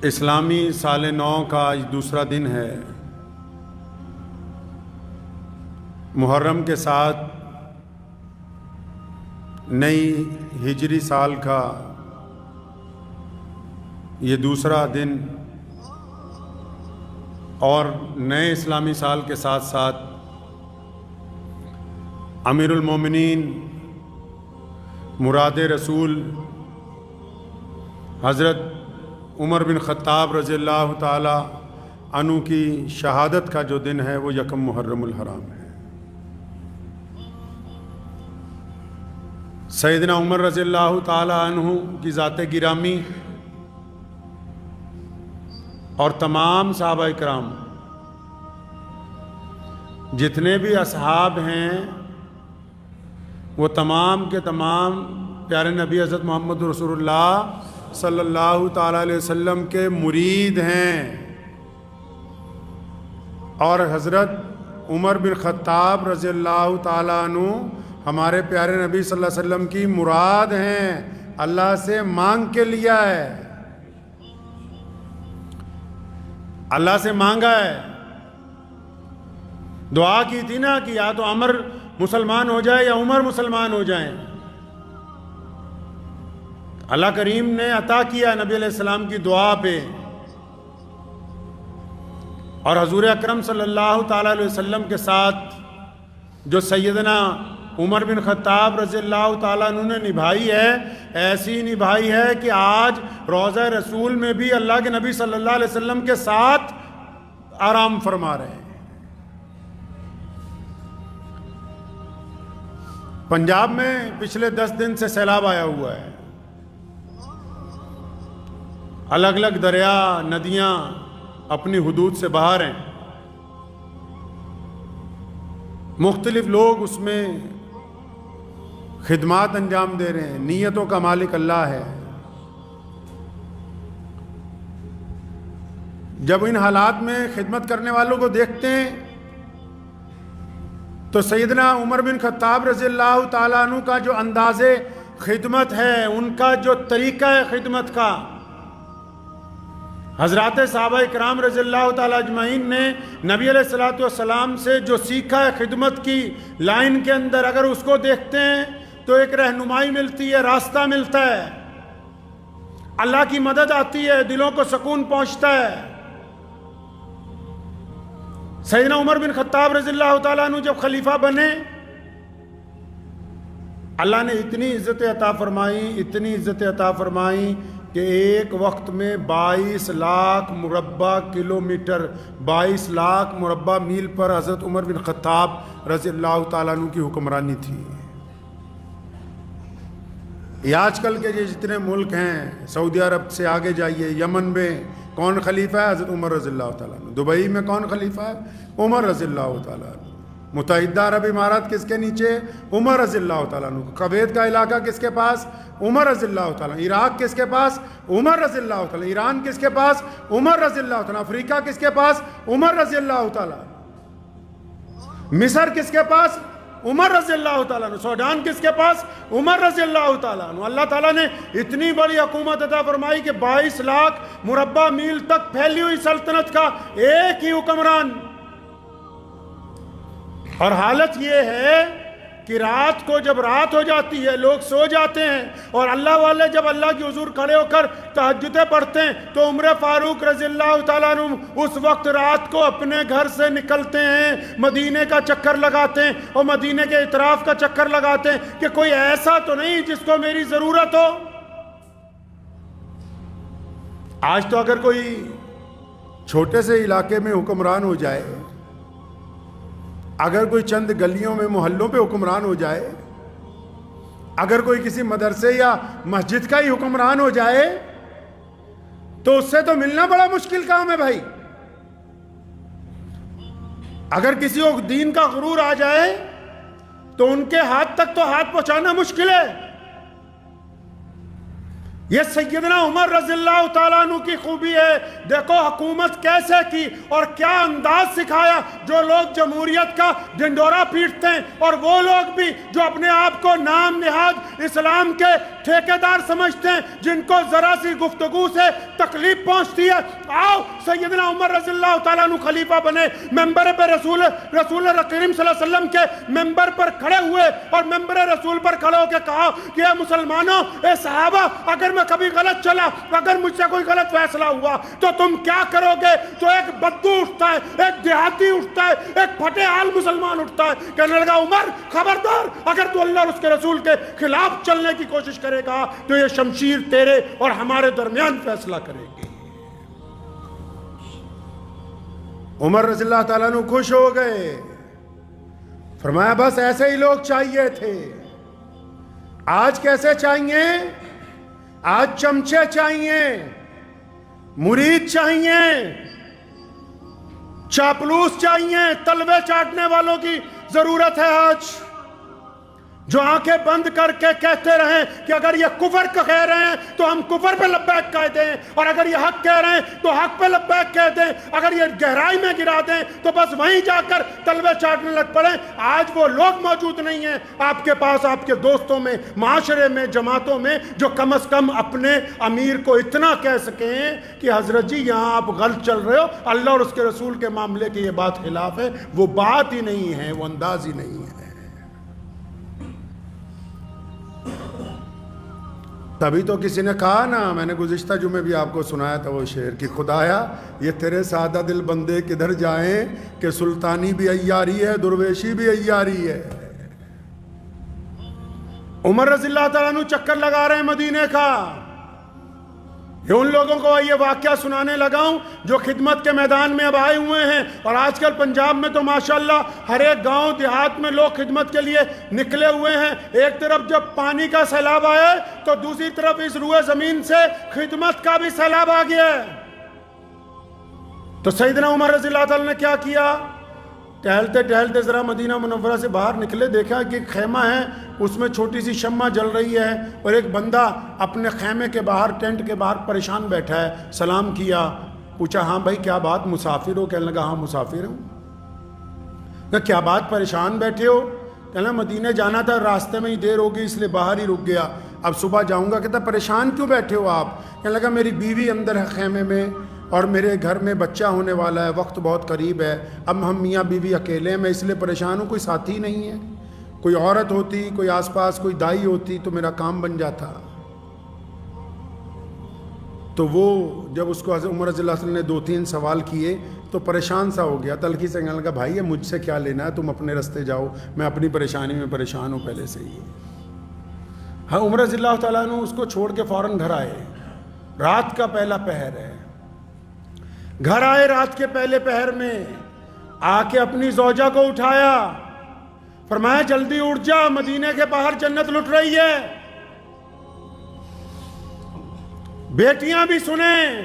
اسلامی سال نو کا آج دوسرا دن ہے۔ محرم کے ساتھ نئی ہجری سال کا یہ دوسرا دن اور نئے اسلامی سال کے ساتھ ساتھ امیر المومنین مراد رسول حضرت عمر بن خطاب رضی اللہ تعالی عنہ کی شہادت کا جو دن ہے وہ یکم محرم الحرام ہے۔ سیدنا عمر رضی اللہ تعالی عنہ کی ذات گرامی اور تمام صحابہ کرام جتنے بھی اصحاب ہیں وہ تمام کے تمام پیارے نبی حضرت محمد رسول اللہ صلی اللہ تعالیٰ علیہ وسلم کے مرید ہیں، اور حضرت عمر بن خطاب رضی اللہ تعالیٰ عنہ ہمارے پیارے نبی صلی اللہ علیہ وسلم کی مراد ہیں، اللہ سے مانگ کے لیا ہے، اللہ سے مانگا ہے، دعا کی تھی نا کہ یا تو عمر مسلمان ہو جائے یا عمر مسلمان ہو جائیں۔ اللہ کریم نے عطا کیا نبی علیہ السلام کی دعا پہ، اور حضور اکرم صلی اللہ تعالیٰ علیہ وسلم کے ساتھ جو سیدنا عمر بن خطاب رضی اللہ تعالیٰ عنہ نے نبھائی ہے، ایسی نبھائی ہے کہ آج روضہ رسول میں بھی اللہ کے نبی صلی اللہ علیہ وسلم کے ساتھ آرام فرما رہے ہیں۔ پنجاب میں پچھلے 10 دن سے سیلاب آیا ہوا ہے، الگ الگ دریا ندیاں اپنی حدود سے باہر ہیں، مختلف لوگ اس میں خدمات انجام دے رہے ہیں، نیتوں کا مالک اللہ ہے۔ جب ان حالات میں خدمت کرنے والوں کو دیکھتے ہیں تو سیدنا عمر بن خطاب رضی اللہ تعالیٰ عنہ کا جو انداز خدمت ہے، ان کا جو طریقہ ہے خدمت کا، حضرات صحابہ اکرام رضی اللہ تعالیٰ اجمعین نے نبی علیہ السلام سے جو سیکھا ہے خدمت کی لائن کے اندر، اگر اس کو دیکھتے ہیں تو ایک رہنمائی ملتی ہے، راستہ ملتا ہے، اللہ کی مدد آتی ہے، دلوں کو سکون پہنچتا ہے۔ سیدنا عمر بن خطاب رضی اللہ تعالیٰ عنہ جب خلیفہ بنے، اللہ نے اتنی عزت عطا فرمائی، اتنی عزت عطا فرمائی کہ ایک وقت میں 22 لاکھ مربع کلومیٹر، 22 لاکھ مربع میل پر حضرت عمر بن خطاب رضی اللہ تعالیٰ عنہ کی حکمرانی تھی۔ یہ آج کل کے جتنے ملک ہیں، سعودی عرب سے آگے جائیے، یمن میں کون خلیفہ ہے؟ حضرت عمر رضی اللہ تعالیٰ عنہ۔ دبئی میں کون خلیفہ ہے؟ عمر رضی اللہ تعالیٰ عنہ۔ متحدہ عرب امارات کس کے نیچے؟ عمر رضی اللہ تعالیٰ عنہ۔ کویت کا علاقہ کس کے پاس؟ عمر رضی اللہ تعالیٰ عنہ۔ عراق کس کے پاس؟ عمر رضی اللہ تعالیٰ عنہ۔ ایران کس کے پاس؟ عمر رضی اللہ تعالیٰ عنہ۔ افریقہ کس کے پاس؟ عمر رضی اللہ تعالیٰ عنہ۔ مصر کس کے پاس؟ عمر رضی اللہ تعالیٰ عنہ۔ سوڈان کس کے پاس؟ عمر رضی اللہ تعالیٰ عنہ۔ اللہ تعالیٰ نے اتنی بڑی حکومت عطا فرمائی کہ 22 لاکھ مربع میل تک پھیلی ہوئی سلطنت کا ایک ہی حکمران، اور حالت یہ ہے کہ رات کو جب رات ہو جاتی ہے، لوگ سو جاتے ہیں، اور اللہ والے جب اللہ کی حضور کھڑے ہو کر تہجدیں پڑھتے ہیں تو عمر فاروق رضی اللہ تعالیٰ عنہ اس وقت رات کو اپنے گھر سے نکلتے ہیں، مدینے کا چکر لگاتے ہیں، اور مدینے کے اطراف کا چکر لگاتے ہیں کہ کوئی ایسا تو نہیں جس کو میری ضرورت ہو۔ آج تو اگر کوئی چھوٹے سے علاقے میں حکمران ہو جائے، اگر کوئی چند گلیوں میں محلوں پہ حکمران ہو جائے، اگر کوئی کسی مدرسے یا مسجد کا ہی حکمران ہو جائے تو اس سے تو ملنا بڑا مشکل کام ہے بھائی۔ اگر کسی کو دین کا غرور آ جائے تو ان کے ہاتھ تک تو ہاتھ پہنچانا مشکل ہے۔ یہ سیدنا عمر رضی اللہ تعالیٰ عنہ کی خوبی ہے. دیکھو حکومت کیسے کی اور کیا انداز سکھایا. جو لوگ جمہوریت کا ڈنڈورا پیٹتے ہیں اور وہ لوگ بھی جو اپنے آپ کو نام نہاد اسلام کے ٹھیکیدار سمجھتے ہیں، جن کو ذرا سی گفتگو سے تکلیف پہنچتی ہے، آؤ سیدنا عمر رضی اللہ تعالیٰ عنہ خلیفہ بنے. ممبر پہ رسول کریم صلی اللہ علیہ وسلم کے ممبر پر کھڑے ہوئے اور ممبر رسول پر کھڑے ہو کے کہا کہ اے مسلمانوں، اے صحابہ، اگر میں کبھی غلط چلا، اگر مجھ سے کوئی غلط فیصلہ ہوا تو تم کیا کرو گے؟ تو ایک بدو اٹھتا ہے، ایک دیہاتی اٹھتا ہے، ایک پھٹے حال مسلمان اٹھتا ہے، کہنے لگا عمر خبردار، اگر تو اللہ اور اس کے رسول کے خلاف چلنے کی کوشش کرے گا تو یہ شمشیر تیرے اور ہمارے درمیان فیصلہ کرے گی. عمر رضی اللہ تعالیٰ عنہ خوش ہو گئے، فرمایا بس ایسے ہی لوگ چاہیے تھے. آج کیسے چاہیے؟ آج چمچے چاہیے، مرید چاہیے، چاپلوس چاہیے، تلوے چاٹنے والوں کی ضرورت ہے آج، جو آنکھیں بند کر کے کہتے رہیں کہ اگر یہ کفر کہہ رہے ہیں تو ہم کفر پہ لبیک کہہ دیں، اور اگر یہ حق کہہ رہے ہیں تو حق پہ لبیک کہہ دیں، اگر یہ گہرائی میں گرا دیں تو بس وہیں جا کر تلوے چاٹنے لگ پڑیں. آج وہ لوگ موجود نہیں ہیں آپ کے پاس، آپ کے دوستوں میں، معاشرے میں، جماعتوں میں، جو کم از کم اپنے امیر کو اتنا کہہ سکیں کہ حضرت جی یہاں آپ غلط چل رہے ہو، اللہ اور اس کے رسول کے معاملے کی یہ بات خلاف ہے. وہ بات ہی نہیں ہے، وہ انداز ہی نہیں ہے. تبھی تو کسی نے کہا نا، میں نے گزشتہ جمعے بھی آپ کو سنایا تھا وہ شعر کہ خدایا یہ تیرے سادہ دل بندے کدھر جائیں کہ سلطانی بھی عیاری ہے، درویشی بھی عیاری ہے. عمر رضی اللہ تعالیٰ عنہ چکر لگا رہے ہیں مدینے کا. یہ ان لوگوں کو یہ واقعہ سنانے لگا ہوں جو خدمت کے میدان میں اب آئے ہوئے ہیں. اور آج کل پنجاب میں تو ماشاءاللہ ہر ایک گاؤں دیہات میں لوگ خدمت کے لیے نکلے ہوئے ہیں. ایک طرف جب پانی کا سیلاب آیا تو دوسری طرف اس روئے زمین سے خدمت کا بھی سیلاب آ گیا ہے. تو سیدنا عمر رضی اللہ تعالیٰ نے کیا کیا؟ ٹہلتے ٹہلتے ذرا مدینہ منورہ سے باہر نکلے، دیکھا کہ ایک خیمہ ہے، اس میں چھوٹی سی شمع جل رہی ہے اور ایک بندہ اپنے خیمے کے باہر، ٹینٹ کے باہر پریشان بیٹھا ہے. سلام کیا، پوچھا ہاں بھائی کیا بات، مسافر ہو؟ کہنے لگا ہاں مسافر ہوں. کہ کیا بات پریشان بیٹھے ہو؟ کہنے لگا مدینے جانا تھا، راستے میں ہی دیر ہو گئی اس لیے باہر ہی رک گیا، اب صبح جاؤں گا. کہتا پریشان کیوں بیٹھے ہو آپ؟ کہنے لگا میری بیوی اندر ہے خیمے میں اور میرے گھر میں بچہ ہونے والا ہے، وقت بہت قریب ہے، اب ہم میاں بیوی اکیلے ہیں، میں اس لیے پریشان ہوں. کوئی ساتھی نہیں ہے، کوئی عورت ہوتی، کوئی آس پاس کوئی دائی ہوتی تو میرا کام بن جاتا. تو وہ جب اس کو حضرت عمر رضی اللہ عنہ نے 2-3 سوال کیے تو پریشان سا ہو گیا. تلخی سے کہنے لگا بھائی یہ مجھ سے کیا لینا ہے، تم اپنے راستے جاؤ، میں اپنی پریشانی میں پریشان ہوں پہلے سے ہی. ہاں عمر رضی اللہ تعالیٰ عنہ اس کو چھوڑ کے فوراً گھر آئے. رات کا پہلا پہر ہے، گھر آئے رات کے پہلے پہر میں، آ کے اپنی زوجہ کو اٹھایا، فرمایا جلدی اٹھ جا، مدینے کے باہر جنت لٹ رہی ہے. بیٹیاں بھی سنیں،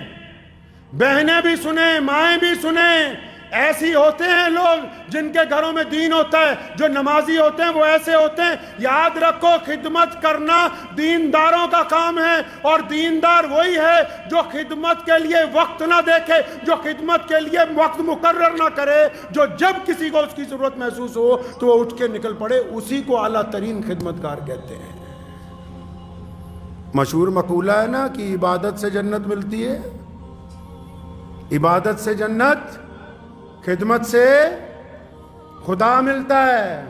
بہنیں بھی سنیں، مائیں بھی سنیں. ایسی ہوتے ہیں لوگ جن کے گھروں میں دین ہوتا ہے، جو نمازی ہوتے ہیں وہ ایسے ہوتے ہیں. یاد رکھو خدمت کرنا دینداروں کا کام ہے، اور دیندار وہی ہے جو خدمت کے لیے وقت نہ دیکھے، جو خدمت کے لیے وقت مقرر نہ کرے، جو جب کسی کو اس کی ضرورت محسوس ہو تو وہ اٹھ کے نکل پڑے. اسی کو اعلیٰ ترین خدمتگار کہتے ہیں. مشہور مقولہ ہے نا کہ عبادت سے جنت ملتی ہے، عبادت سے جنت، خدمت سے خدا ملتا ہے.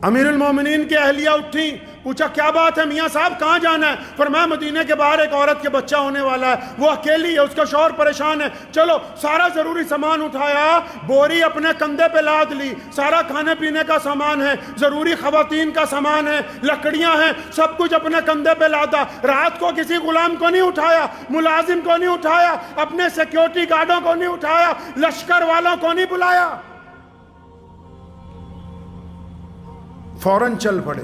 امیر المومنین کی اہلیہ اٹھی، پوچھا کیا بات ہے میاں صاحب کہاں جانا ہے؟ فرمایا مدینے کے باہر ایک عورت کے بچہ ہونے والا ہے، وہ اکیلی ہے، اس کا شوہر پریشان ہے. چلو سارا ضروری سامان اٹھایا، بوری اپنے کندھے پہ لاد لی، سارا کھانے پینے کا سامان ہے، ضروری خواتین کا سامان ہے، لکڑیاں ہیں، سب کچھ اپنے کندھے پہ لادا. رات کو کسی غلام کو نہیں اٹھایا، ملازم کو نہیں اٹھایا، اپنے سیکیورٹی گارڈوں کو نہیں اٹھایا، لشکر والوں کو نہیں بلایا، فوراً چل پڑے.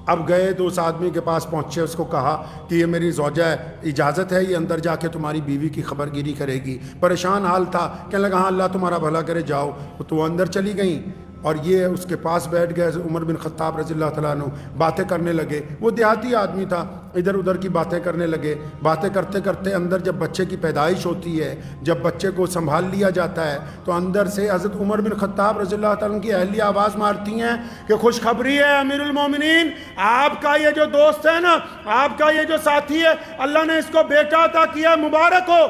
اب گئے تو اس آدمی کے پاس پہنچے، اس کو کہا کہ یہ میری زوجہ ہے، اجازت ہے یہ اندر جا کے تمہاری بیوی کی خبر گیری کرے گی. پریشان حال تھا، کہنے لگا ہاں اللہ تمہارا بھلا کرے، جاؤ. تو وہ اندر چلی گئیں. اور یہ اس کے پاس بیٹھ گئے عمر بن خطاب رضی اللہ تعالیٰ عنہ، باتیں کرنے لگے. وہ دیہاتی آدمی تھا، ادھر ادھر کی باتیں کرنے لگے. باتیں کرتے کرتے اندر جب بچے کی پیدائش ہوتی ہے، جب بچے کو سنبھال لیا جاتا ہے، تو اندر سے حضرت عمر بن خطاب رضی اللہ تعالیٰ عنہ کی اہلیہ آواز مارتی ہیں کہ خوشخبری ہے امیر المومنین، آپ کا یہ جو دوست ہے نا، آپ کا یہ جو ساتھی ہے، اللہ نے اس کو بیٹا عطا کیا، مبارک ہو.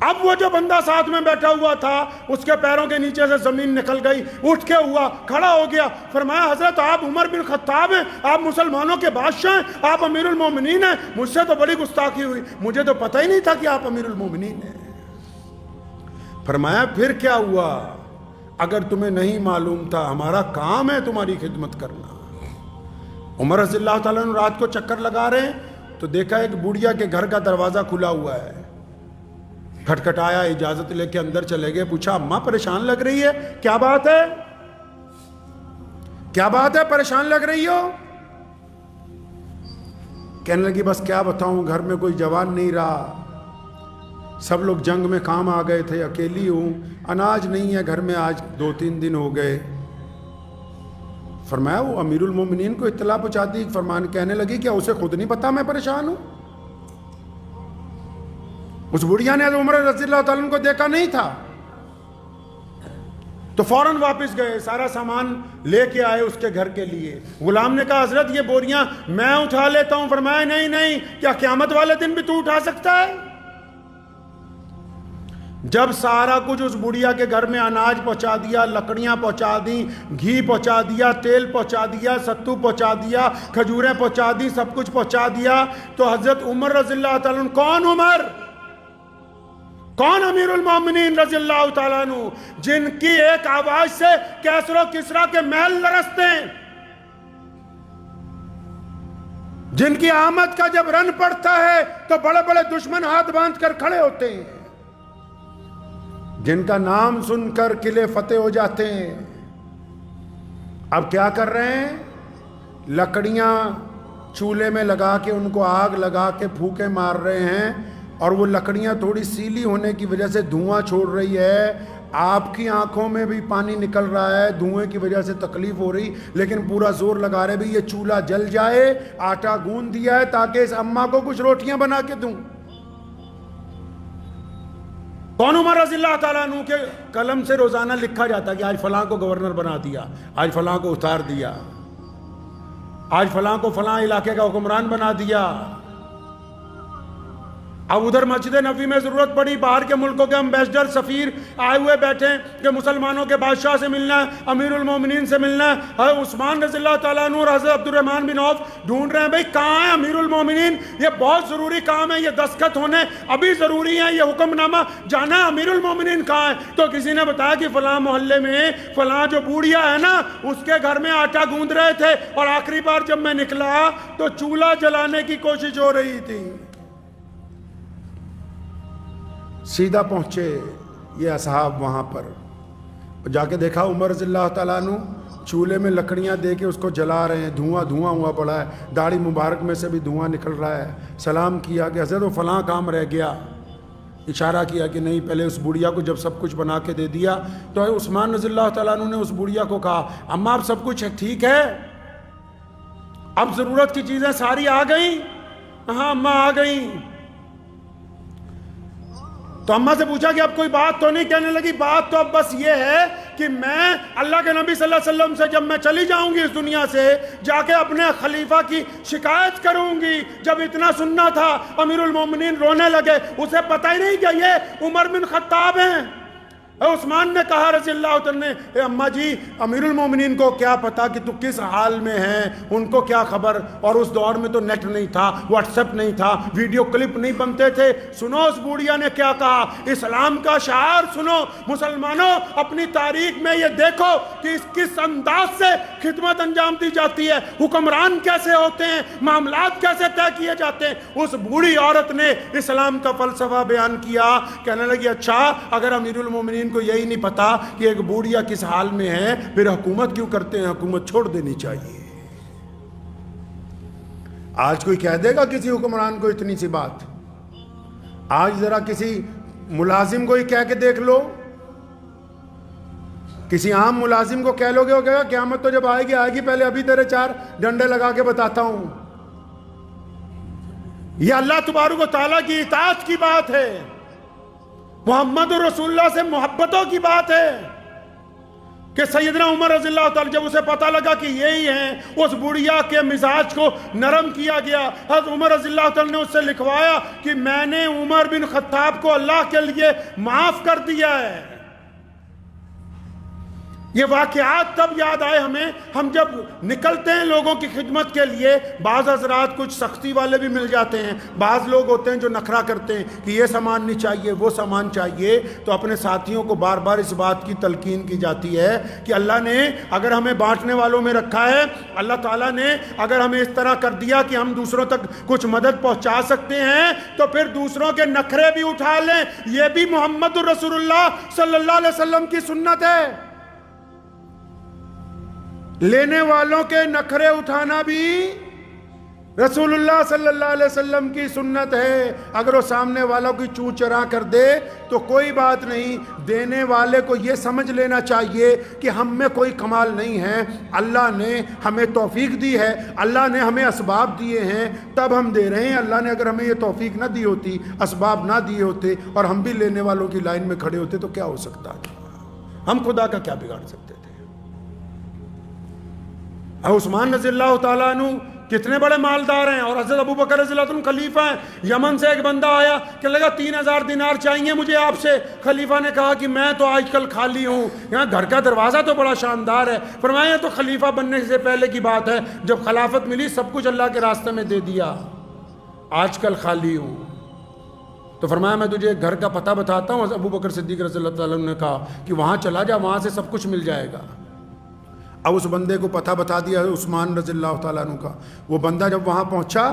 اب وہ جو بندہ ساتھ میں بیٹھا ہوا تھا، اس کے پیروں کے نیچے سے زمین نکل گئی، اٹھ کے ہوا، کھڑا ہو گیا. فرمایا حضرت آپ عمر بن خطاب ہیں، آپ مسلمانوں کے بادشاہ ہیں، آپ امیر المومنین ہیں. مجھ سے تو بڑی گستاخی ہوئی، مجھے تو پتہ ہی نہیں تھا کہ آپ امیر المومنین ہیں. فرمایا پھر کیا ہوا؟ اگر تمہیں نہیں معلوم تھا، ہمارا کام ہے تمہاری خدمت کرنا. عمر رضی اللہ تعالیٰ عنہ رات کو چکر لگا رہے ہیں تو دیکھا ایک بوڑھیا کے گھر کا دروازہ کھلا ہوا ہے. کھٹکھٹایا، اجازت لے کے اندر چلے گئے. پوچھا اماں پریشان لگ رہی ہے، کیا بات ہے؟ کیا بات ہے پریشان لگ رہی ہو؟ کہنے لگی بس کیا بتاؤں، گھر میں کوئی جوان نہیں رہا، سب لوگ جنگ میں کام آ گئے تھے، اکیلی ہوں، اناج نہیں ہے گھر میں، آج 2-3 دن ہو گئے. فرمایا وہ امیر المومنین کو اطلاع پہنچا دی. فرمان کہنے لگی کیا اسے خود نہیں پتا میں پریشان ہوں؟ اس بڑھیا نے عمر رضی اللہ تعالیٰ عنہ کو دیکھا نہیں تھا، تو فوراً واپس گئے، سارا سامان لے کے آئے اس کے گھر کے لیے. غلام نے کہا حضرت یہ بوریاں میں اٹھا لیتا ہوں. فرمایا نہیں نہیں، کیا قیامت والے دن بھی تو اٹھا سکتا ہے؟ جب سارا کچھ اس بڑھیا کے گھر میں اناج پہنچا دیا، لکڑیاں پہنچا دیں، گھی پہنچا دیا، تیل پہنچا دیا، ستو پہنچا دیا، کھجوریں پہنچا دی، سب کچھ پہنچا دیا، تو حضرت عمر رضی اللہ تعالیٰ عنہ، کون عمر؟ کون امیر المومنین رضی اللہ تعالیٰ عنہ، جن کی ایک آواز سے کیسر و کسریٰ کے محل لرزتے ہیں، جن کی آمد کا جب رن پڑتا ہے تو بڑے بڑے دشمن ہاتھ باندھ کر کھڑے ہوتے ہیں، جن کا نام سن کر قلعے فتح ہو جاتے ہیں. اب کیا کر رہے ہیں؟ لکڑیاں چولہے میں لگا کے ان کو آگ لگا کے پھونکے مار رہے ہیں، اور وہ لکڑیاں تھوڑی سیلی ہونے کی وجہ سے دھواں چھوڑ رہی ہے. آپ کی آنکھوں میں بھی پانی نکل رہا ہے، دھوئیں کی وجہ سے تکلیف ہو رہی، لیکن پورا زور لگا رہے بھی یہ چولہا جل جائے. آٹا گوندھ دیا ہے تاکہ اس اماں کو کچھ روٹیاں بنا کے دوں. کون عمر رضی اللہ تعالیٰ عنہ کے قلم سے روزانہ لکھا جاتا کہ آج فلاں کو گورنر بنا دیا، آج فلاں کو اتار دیا، آج فلاں کو فلاں علاقے کا حکمران بنا دیا. اب ادھر مسجد نبوی میں ضرورت پڑی، باہر کے ملکوں کے امبیسڈر سفیر آئے ہوئے بیٹھے کہ مسلمانوں کے بادشاہ سے ملنا ہے، امیر المومنین سے ملنا ہے. حضرت عثمان رضی اللہ تعالیٰ عنہ اور حضرت عبد الرحمن بن عوف ڈھونڈ رہے ہیں بھئی کہاں ہے امیر المومنین، یہ بہت ضروری کام ہے، یہ دستخط ہونے ابھی ضروری ہے، یہ حکم نامہ جانا ہے، امیر المومنین کہاں ہے؟ تو کسی نے بتایا کہ فلاں محلے میں فلاں جو بوڑھیا ہے نا، اس کے گھر میں آٹا گوندھ رہے تھے، اور آخری بار جب میں نکلا تو چولہا جلانے کی کوشش ہو رہی تھی. سیدھا پہنچے یہ اصحاب وہاں پر، جا کے دیکھا عمر رضی اللہ تعالیٰ عنہ چولہے میں لکڑیاں دے کے اس کو جلا رہے ہیں، دھواں ہوا پڑا ہے، داڑھی مبارک میں سے بھی دھواں نکل رہا ہے. سلام کیا کہ حضرت وہ فلاں کام رہ گیا. اشارہ کیا کہ نہیں، پہلے اس بڑھیا کو جب سب کچھ بنا کے دے دیا تو عثمان رضی اللہ تعالیٰ عنہ نے اس بڑھیا کو کہا اماں اب سب کچھ ٹھیک ہے، اب ضرورت کی چیزیں ساری آ گئیں؟ ہاں اماں آ گئیں. تو اماں سے پوچھا کہ اب کوئی بات تو نہیں؟ کہنے لگی بات تو اب بس یہ ہے کہ میں اللہ کے نبی صلی اللہ علیہ وسلم سے جب میں چلی جاؤں گی اس دنیا سے، جا کے اپنے خلیفہ کی شکایت کروں گی. جب اتنا سننا تھا امیر المومنین رونے لگے، اسے پتہ ہی نہیں کہ یہ عمر بن خطاب ہیں. عثمان نے کہا رضی اللہ تعالیٰ نے، اماں جی امیر المومنین کو کیا پتا کہ تو کس حال میں ہیں، ان کو کیا خبر. اور اس دور میں تو نیٹ نہیں تھا، واٹس ایپ نہیں تھا، ویڈیو کلپ نہیں بنتے تھے. سنو اس بوڑھیا نے کیا کہا، اسلام کا شعار سنو. مسلمانوں اپنی تاریخ میں یہ دیکھو کہ کس انداز سے خدمت انجام دی جاتی ہے، حکمران کیسے ہوتے ہیں، معاملات کیسے طے کیے جاتے ہیں. اس بوڑھی عورت نے اسلام کا فلسفہ بیان کیا. کہنے لگی اچھا اگر امیر المومنین کو یہی نہیں پتا کہ ایک بوڑھیا کس حال میں ہے، پھر حکومت کیوں کرتے ہیں؟ حکومت چھوڑ دینی چاہیے. آج کوئی کہہ دے گا کسی حکمران کو اتنی سی بات؟ آج ذرا کسی ملازم کو ہی کہہ کے دیکھ لو کسی عام ملازم کو کہہ لو گے وہ کہے گا قیامت تو جب آئے گی پہلے ابھی تیرے 4 ڈنڈے لگا کے بتاتا ہوں. یہ اللہ تبارک و تعالیٰ کی اطاعت کی بات ہے، محمد رسول اللہ سے محبتوں کی بات ہے کہ سیدنا عمر رضی اللہ تعالیٰ جب اسے پتہ لگا کہ یہی ہیں، اس بڑھیا کے مزاج کو نرم کیا گیا. حضرت عمر رضی اللہ تعالیٰ نے اس سے لکھوایا کہ میں نے عمر بن خطاب کو اللہ کے لیے معاف کر دیا ہے. یہ واقعات تب یاد آئے ہمیں، ہم جب نکلتے ہیں لوگوں کی خدمت کے لیے. بعض حضرات کچھ سختی والے بھی مل جاتے ہیں، بعض لوگ ہوتے ہیں جو نخرہ کرتے ہیں کہ یہ سامان نہیں چاہیے وہ سامان چاہیے. تو اپنے ساتھیوں کو بار بار اس بات کی تلقین کی جاتی ہے کہ اللہ نے اگر ہمیں بانٹنے والوں میں رکھا ہے، اللہ تعالیٰ نے اگر ہمیں اس طرح کر دیا کہ ہم دوسروں تک کچھ مدد پہنچا سکتے ہیں، تو پھر دوسروں کے نخرے بھی اٹھا لیں. یہ بھی محمد رسول اللہ صلی اللہ علیہ وسلم کی سنت ہے. لینے والوں کے نخرے اٹھانا بھی رسول اللہ صلی اللہ علیہ وسلم کی سنت ہے. اگر وہ سامنے والوں کی چو چرا کر دے تو کوئی بات نہیں، دینے والے کو یہ سمجھ لینا چاہیے کہ ہم میں کوئی کمال نہیں ہے، اللہ نے ہمیں توفیق دی ہے، اللہ نے ہمیں اسباب دیے ہیں تب ہم دے رہے ہیں. اللہ نے اگر ہمیں یہ توفیق نہ دی ہوتی، اسباب نہ دیے ہوتے اور ہم بھی لینے والوں کی لائن میں کھڑے ہوتے تو کیا ہو سکتا تھا؟ ہم خدا کا کیا بگاڑ سکتے تھے؟ عثمان رضی اللہ تعالیٰ عنہ کتنے بڑے مالدار ہیں، اور حضرت ابو بکر رضی اللہ عنہ خلیفہ ہیں. یمن سے ایک بندہ آیا کہ لگا 3000 دینار چاہیے مجھے آپ سے. خلیفہ نے کہا کہ میں تو آج کل خالی ہوں، یہاں گھر کا دروازہ تو بڑا شاندار ہے. فرمایا تو خلیفہ بننے سے پہلے کی بات ہے، جب خلافت ملی سب کچھ اللہ کے راستے میں دے دیا، آج کل خالی ہوں. تو فرمایا میں تجھے گھر کا پتہ بتاتا ہوں. ابو بکر صدیق رضی اللہ تعالیٰ عنہ نے کہا کہ وہاں چلا جا، وہاں سے سب کچھ مل جائے گا. اب اس بندے کو پتہ بتا دیا عثمان رضی اللہ تعالیٰ عنہ کا. وہ بندہ جب وہاں پہنچا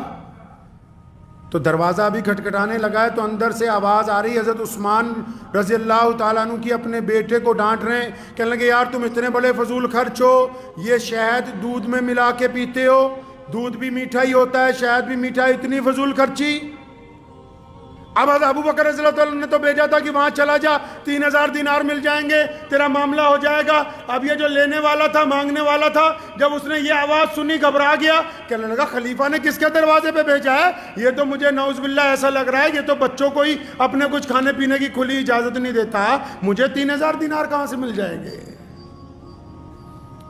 تو دروازہ بھی کھٹکھٹانے لگا ہے تو اندر سے آواز آ رہی. حضرت عثمان رضی اللہ تعالیٰ عنہ کی اپنے بیٹے کو ڈانٹ رہے ہیں، کہنے لگے یار تم اتنے بڑے فضول خرچ ہو، یہ شہد دودھ میں ملا کے پیتے ہو، دودھ بھی میٹھا ہی ہوتا ہے شہد بھی میٹھا ہے، اتنی فضول خرچی. اب ابو بکر رضی اللہ تعالیٰ نے تو بھیجا تھا کہ وہاں چلا جا، 3000 دینار مل جائیں گے، تیرا معاملہ ہو جائے گا. اب یہ جو لینے والا تھا، مانگنے والا تھا، جب اس نے یہ آواز سنی گھبرا گیا. کہنے لگا خلیفہ نے کس کے دروازے پہ بھیجا ہے؟ یہ تو مجھے نعوذ باللہ ایسا لگ رہا ہے یہ تو بچوں کو ہی اپنے کچھ کھانے پینے کی کھلی اجازت نہیں دیتا، مجھے 3000 دینار کہاں سے مل جائیں گے؟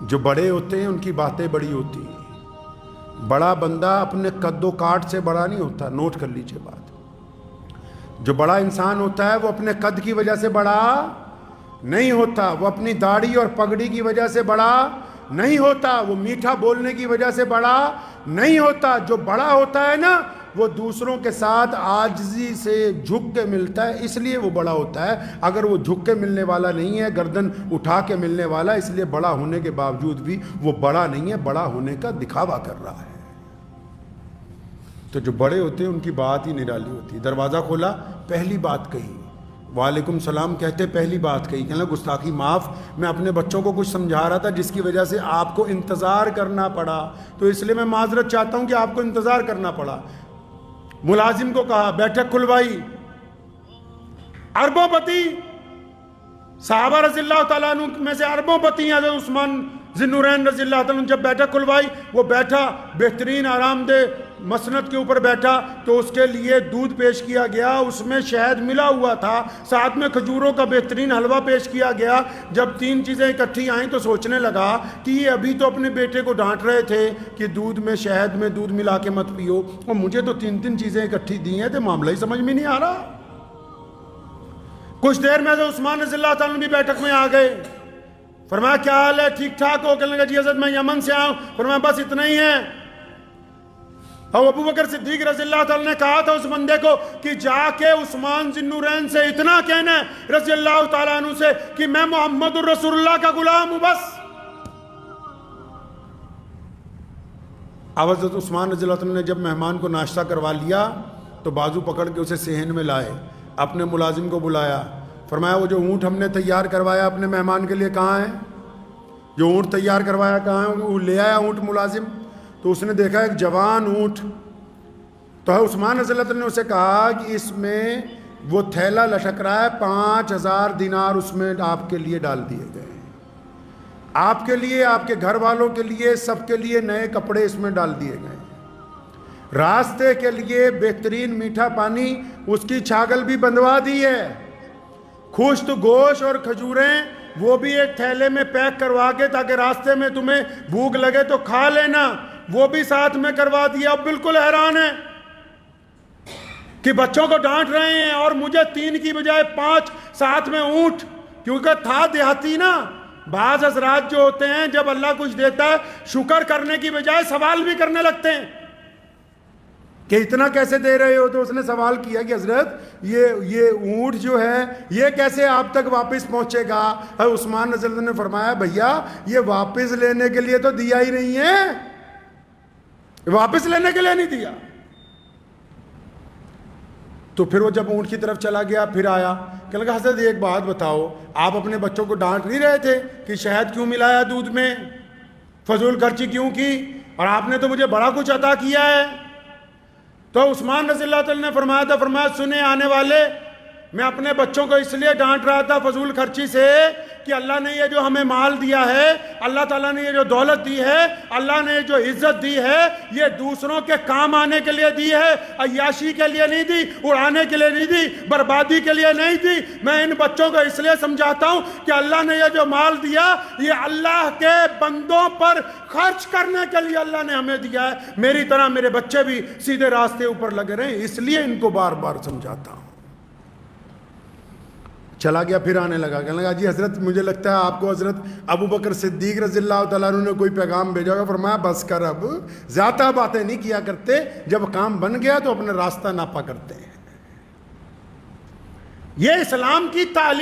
جو بڑے ہوتے ہیں ان کی باتیں بڑی ہوتی ہیں. بڑا بندہ اپنے قد و کاٹ سے بڑا نہیں ہوتا، نوٹ کر لیجئے بات. جو بڑا انسان ہوتا ہے وہ اپنے قد کی وجہ سے بڑا نہیں ہوتا، وہ اپنی داڑھی اور پگڑی کی وجہ سے بڑا نہیں ہوتا، وہ میٹھا بولنے کی وجہ سے بڑا نہیں ہوتا. جو بڑا ہوتا ہے نا وہ دوسروں کے ساتھ عاجزی سے جھک کے ملتا ہے، اس لیے وہ بڑا ہوتا ہے. اگر وہ جھک کے ملنے والا نہیں ہے، گردن اٹھا کے ملنے والا، اس لیے بڑا ہونے کے باوجود بھی وہ بڑا نہیں ہے، بڑا ہونے کا دکھاوا کر رہا ہے. تو جو بڑے ہوتے ہیں ان کی بات ہی نرالی ہوتی ہے. دروازہ کھولا، پہلی بات کہی، وعلیکم السلام کہتے پہلی بات کہی. کہنے لگا گستاخی معاف، میں اپنے بچوں کو کچھ سمجھا رہا تھا جس کی وجہ سے آپ کو انتظار کرنا پڑا، تو اس لیے میں معذرت چاہتا ہوں کہ آپ کو انتظار کرنا پڑا. ملازم کو کہا بیٹھک کھلوائی. اربوں پتی صحابہ رضی اللہ تعالیٰ عنہ میں سے اربوں پتی حضرت عثمان ذی النورین رضی اللہ تعالیٰ عنہ جب بیٹھک کھلوائی، وہ بیٹھا بہترین آرام دہ مسند کے اوپر بیٹھا تو اس کے لیے دودھ پیش کیا گیا، اس میں شہد ملا ہوا تھا، ساتھ میں کھجوروں کا بہترین حلوہ پیش کیا گیا. جب 3 چیزیں اکٹھی آئیں تو سوچنے لگا کہ یہ ابھی تو اپنے بیٹے کو ڈانٹ رہے تھے کہ دودھ میں شہد میں دودھ ملا کے مت پیو، اور مجھے تو 3 چیزیں اکٹھی دی ہیں تو معاملہ ہی سمجھ میں نہیں آ رہا. کچھ دیر میں حضرت عثمان رضی اللہ تعالیٰ بھی بیٹھک میں آ گئے. فرمایا کیا حال ہے، ٹھیک ٹھاک ہو؟ کہنے لگا جی حضرت میں یمن سے آؤں. فرمایا بس اتنا ہی ہے. اور ابو بکر صدیق رضی اللہ تعالیٰ نے کہا تھا اس بندے کو کہ جا کے عثمان ذی النورین سے اتنا کہنا ہے رضی اللہ تعالیٰ عنہ سے کہ میں محمد الرسول اللہ کا غلام ہوں بس. اب حضرت عثمان رضی اللہ تعالیٰ نے جب مہمان کو ناشتہ کروا لیا تو بازو پکڑ کے اسے صحن میں لائے، اپنے ملازم کو بلایا. فرمایا وہ جو اونٹ ہم نے تیار کروایا اپنے مہمان کے لیے کہاں ہے؟ جو اونٹ تیار کروایا کہاں ہے؟ وہ لے آیا اونٹ ملازم. تو اس نے دیکھا ایک جوان اونٹ. تو عثمان رضی اللہ تعالیٰ نے اسے کہا کہ اس میں وہ تھیلا لٹک رہا ہے، 5000 دینار اس میں آپ کے لیے ڈال دیے گئے. آپ کے لیے, آپ کے گھر والوں کے لیے, سب کے لیے نئے کپڑے اس میں ڈال دیے گئے. راستے کے لیے بہترین میٹھا پانی, اس کی چھاگل بھی بندھوا دی ہے. خشک گوشت اور کھجوریں وہ بھی ایک تھیلے میں پیک کروا کے, تاکہ راستے میں تمہیں بھوک لگے تو کھا لینا, وہ بھی ساتھ میں کروا دیا. اب بالکل حیران ہے کہ بچوں کو ڈانٹ رہے ہیں اور مجھے 3 کی بجائے 5 ساتھ میں اونٹ, کیونکہ تھا دیہاتی نا. بعض حضرات جو ہوتے ہیں جب اللہ کچھ دیتا ہے شکر کرنے کی بجائے سوال بھی کرنے لگتے ہیں کہ اتنا کیسے دے رہے ہو. تو اس نے سوال کیا کہ حضرت یہ اونٹ جو ہے یہ کیسے آپ تک واپس پہنچے گا؟ عثمان رضی اللہ عنہ نے فرمایا بھیا یہ واپس لینے کے لیے تو دیا ہی نہیں ہے, واپس لینے کے لیے نہیں دیا. تو پھر وہ جب اونٹ کی طرف چلا گیا پھر آیا, کہنے لگا حضرت ایک بات بتاؤ, آپ اپنے بچوں کو ڈانٹ نہیں رہے تھے کہ شہد کیوں ملایا دودھ میں, فضول خرچی کیوں کی, اور آپ نے تو مجھے بڑا کچھ عطا کیا ہے. تو عثمان رضی اللہ تعالیٰ نے فرمایا سنے آنے والے, میں اپنے بچوں کو اس لیے ڈانٹ رہا تھا فضول خرچی سے کہ اللہ نے یہ جو ہمیں مال دیا ہے, اللہ تعالیٰ نے یہ جو دولت دی ہے, اللہ نے جو عزت دی ہے, یہ دوسروں کے کام آنے کے لیے دی ہے, عیاشی کے لیے نہیں دی, اڑانے کے لیے نہیں دی, بربادی کے لیے نہیں دی. میں ان بچوں کو اس لیے سمجھاتا ہوں کہ اللہ نے یہ جو مال دیا یہ اللہ کے بندوں پر خرچ کرنے کے لیے اللہ نے ہمیں دیا ہے. میری طرح میرے بچے بھی سیدھے راستے اوپر لگے رہے, اس لیے ان کو بار بار سمجھاتا ہوں. چلا گیا پھر آنے لگا, کہنے لگا جی حضرت مجھے لگتا ہے آپ کو حضرت ابو بکر صدیق رضی اللہ تعالیٰ عنہ نے کوئی پیغام بھیجا ہوگا. فرمایا بس کر, اب زیادہ باتیں نہیں کیا کرتے, جب کام بن گیا تو اپنا راستہ ناپا کرتے ہیں. یہ اسلام کی تعلیم